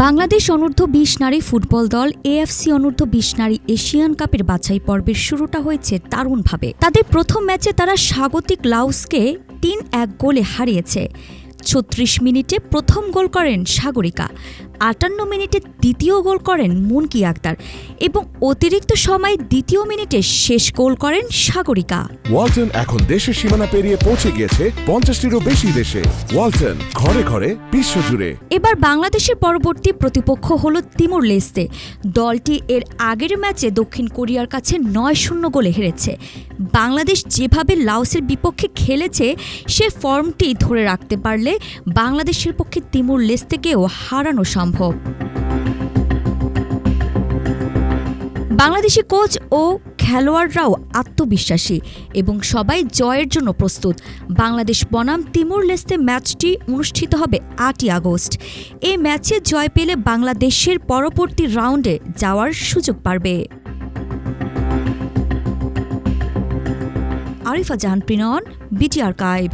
বাংলাদেশ অনূর্ধ্ব-20 নারী ফুটবল দল এএফসি অনূর্ধ্ব-20 নারী এশিয়ান কাপের বাছাই পর্বের শুরুটা হয়েছে দারুণভাবে। তাদের প্রথম ম্যাচে তারা স্বাগতিক লাওসকে ৩-১ গোলে হারিয়েছে। ৩৬ মিনিটে প্রথম গোল করেন সাগরিকা, ৫৮ মিনিটে দ্বিতীয় গোল করেন মুনকি আক্তার এবং অতিরিক্ত সময়ে দ্বিতীয় মিনিটে শেষ গোল করেন সাগরিকা। ওয়ালটন এখন দেশের সীমানা পেরিয়ে পৌঁছে গিয়েছে ৫০টিরও বেশি দেশে। ওয়ালটন, ঘরে ঘরে বিশ্বজুড়ে। এবার বাংলাদেশের পরবর্তী প্রতিপক্ষ হল তিমুর লেস্তে। দলটি এর আগের ম্যাচে দক্ষিণ কোরিয়ার কাছে ৯-০ গোলে হেরেছে। বাংলাদেশ যেভাবে লাওসের বিপক্ষে খেলেছে সে ফর্মটি ধরে রাখতে পারলে বাংলাদেশের পক্ষে তিমুর লেস্তেকেও হারানো সম্ভব। বাংলাদেশি কোচ ও খেলোয়াড়রাও আত্মবিশ্বাসী এবং সবাই জয়ের জন্য প্রস্তুত। বাংলাদেশ বনাম তিমুর লেস্তে ম্যাচটি অনুষ্ঠিত হবে ৮ই আগস্ট। এই ম্যাচে জয় পেলে বাংলাদেশের পরবর্তী রাউন্ডে যাওয়ার সুযোগ পাবে। আরিফা জাহান প্রিনন, বিটি আর্কাইভ।